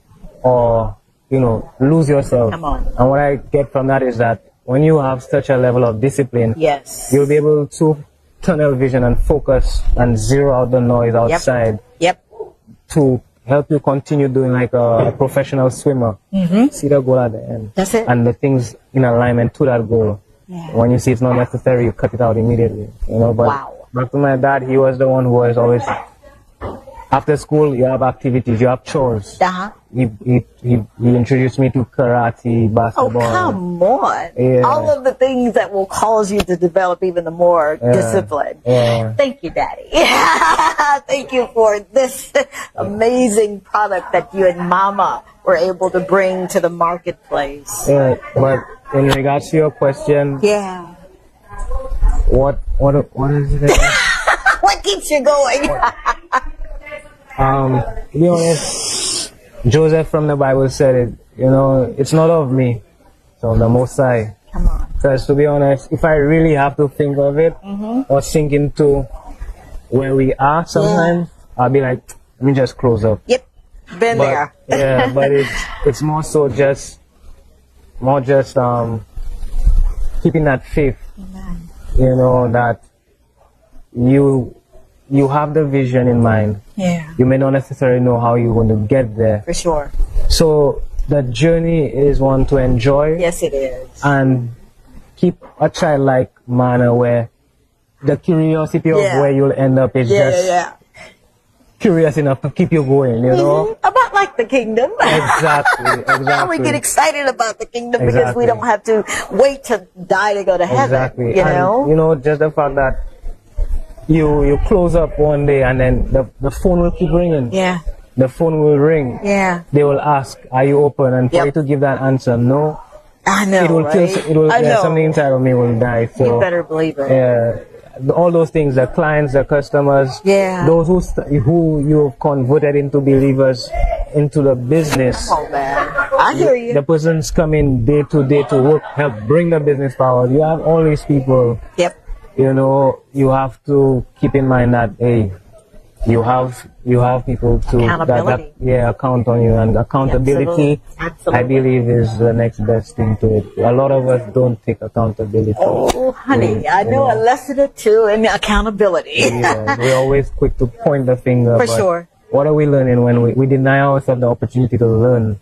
lose yourself. Come on. And what I get from that is that when you have such a level of discipline, you'll be able to tunnel vision and focus and zero out the noise outside. To help you continue doing like a professional swimmer. See the goal at the end. That's it. And the things in alignment to that goal. When you see it's not necessary, you cut it out immediately. But back to my dad, he was the one who was always, after school, you have activities, you have chores. He introduced me to karate, basketball. Oh, come on. All of the things that will cause you to develop even the more discipline. Thank you, Daddy. Thank you for this amazing product that you and Mama were able to bring to the marketplace. But in regards to your question, what is it? What keeps you going? To be honest, Joseph from the Bible said it, it's not of me, it's of the Most High. Come on. Because to be honest, if I really have to think of it, or sink into where we are sometimes, I'll be like, let me just close up. Been there. But it's more so just keeping that faith, that you you have the vision in mind. Yeah. You may not necessarily know how you're going to get there. For sure. So the journey is one to enjoy. Yes, it is. And keep a childlike manner where the curiosity of Yeah. where you'll end up is just curious enough to keep you going, you know? About like the kingdom. Exactly, exactly. We get excited about the kingdom because Exactly. we don't have to wait to die to go to heaven. Exactly. You And, know? you know, just the fact that you close up one day and then the phone will keep ringing. Yeah. The phone will ring. Yeah. They will ask, "Are you open?" And for Yep. you to give that answer, no, I know, it will right? kill. It will. I know. Something inside of me will die. So You better believe it. all those things, the clients, the customers, Yeah. those who you've converted into believers into the business. Oh man, I hear you. The persons coming day to day to work, help bring the business forward. You have all these people. Yep. You know, you have to keep in mind that hey, you have people to Accountability. account on you, and accountability. Absolutely. I believe is the next best thing to it. A lot of us don't take accountability. Oh, honey, I know a lesson or two in accountability. Yeah, we're always quick to point the finger. For but sure. What are we learning when we deny ourselves the opportunity to learn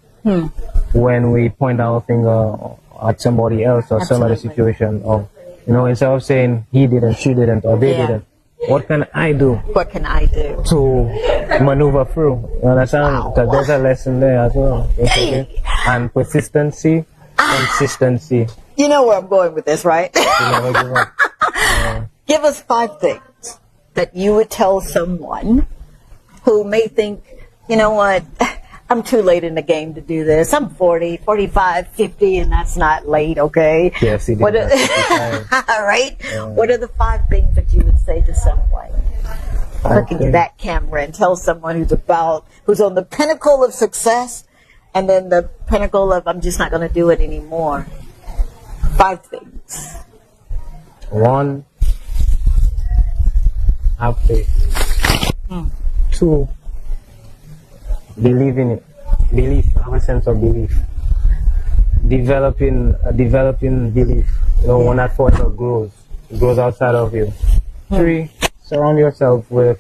when we point our finger at somebody else or some other Absolutely. situation? Or, you know, instead of saying he didn't, she didn't, or they Yeah. didn't, what can I do What can I do? to maneuver through? You understand? Wow. Because there's a lesson there as well. Okay? And persistency, consistency. You know where I'm going with this, right? You never give up. Give us 5 things that you would tell someone who may think, you know what, I'm too late in the game to do this. I'm 40, 45, 50, and that's not late, okay? Yes, it What is. all right? What are the 5 things that you would say to someone? Look into that camera and tell someone who's on the pinnacle of success and then the pinnacle of I'm just not going to do it anymore. 5 things. 1, have faith. 2, believe in it. Belief, have a sense of belief. Developing belief. You know, one that forever grows. It grows outside of you. 3, surround yourself with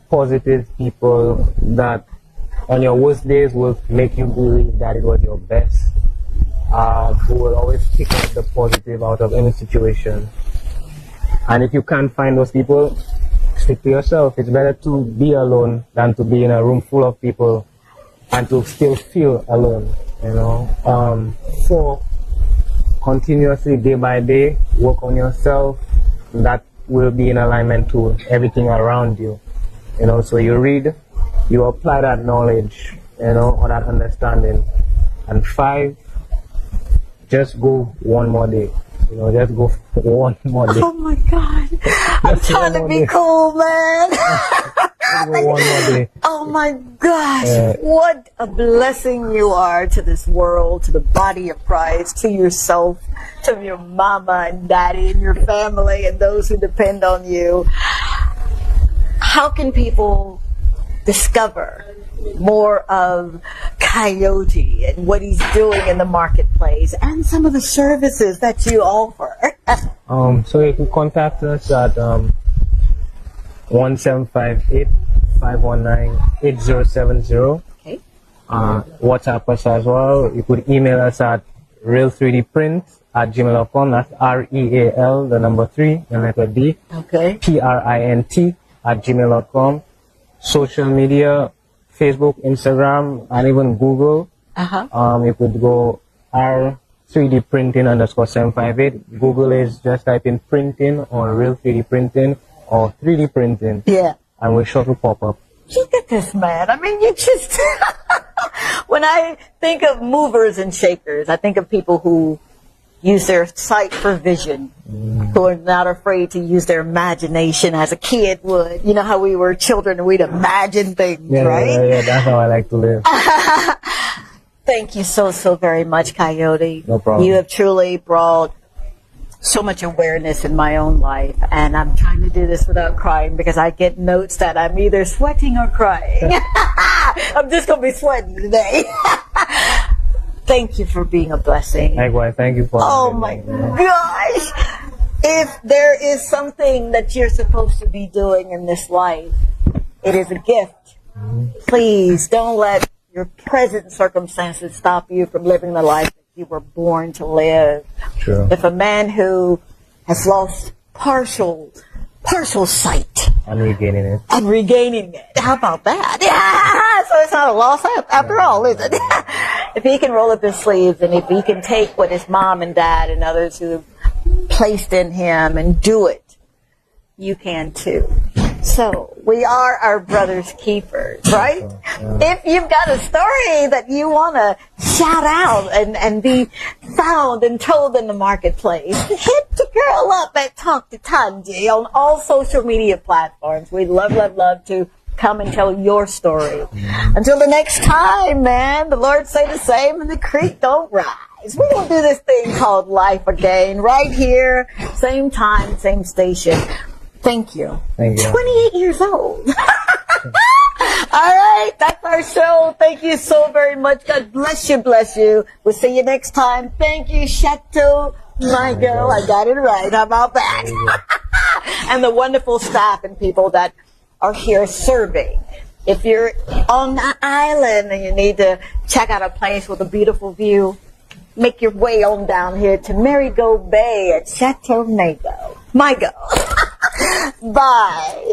positive people that on your worst days will make you believe that it was your best. Who will always pick up the positive out of any situation. And if you can't find those people, stick to yourself. It's better to be alone than to be in a room full of people and to still feel alone, you know. 4, continuously, day by day, work on yourself. That will be in alignment to everything around you, you know. So you read, you apply that knowledge, you know, or that understanding. And 5, just go one more day. You know, just go one more day. Oh my God. I'm trying to be cool, man. Just go one more day. Oh my gosh. What a blessing you are to this world, to the body of Christ, to yourself, to your mama and daddy and your family and those who depend on you. How can people discover more of Kayode and what he's doing in the marketplace and some of the services that you offer? So you can contact us at 1758-519-8070. Okay. WhatsApp us as well. You could email us at real3dprint@gmail.com. That's REAL, the number 3, the letter D. Okay. PRINT@gmail.com. Social media, Facebook, Instagram, and even Google. You could go R3D printing _758. Google is just type in printing or real 3D printing or 3D printing. Yeah. And we're sure to pop up. Look at this man. I mean, you just, when I think of movers and shakers, I think of people who use their sight for vision, who are not afraid to use their imagination as a kid would. You know how we were children and we'd imagine things, right? Yeah, that's how I like to live. Thank you so very much, Kayode. No problem. You have truly brought so much awareness in my own life, and I'm trying to do this without crying because I get notes that I'm either sweating or crying. I'm just going to be sweating today. Thank you for being a blessing. Likewise, thank you for Oh having my me. gosh. if there is something that you're supposed to be doing in this life, it is a gift. Please don't let your present circumstances stop you from living the life that you were born to live. True. If a man who has lost partial sight And regaining it. and regaining it, how about that? Yeah, so it's not a loss after all, is it? If he can roll up his sleeves and if he can take what his mom and dad and others who have placed in him and do it, you can too. So we are our brother's keepers, right? If you've got a story that you want to shout out and be found and told in the marketplace, hit the girl up at Talk to Tongie on all social media platforms. We'd love to come and tell your story. Until the next time, man, the Lord say the same and the creek don't rise. We're going to do this thing called life again right here, same time, same station. Thank you. Thank you. 28 years old. All right, that's our show. Thank you so very much. God bless you, bless you. We'll see you next time. Thank you, Chateau. My girl, I got it right. How about that? And the wonderful staff and people that are here serving. If you're on the island and you need to check out a place with a beautiful view, make your way on down here to Marigot Bay at Chateau Mago. My girl. Bye.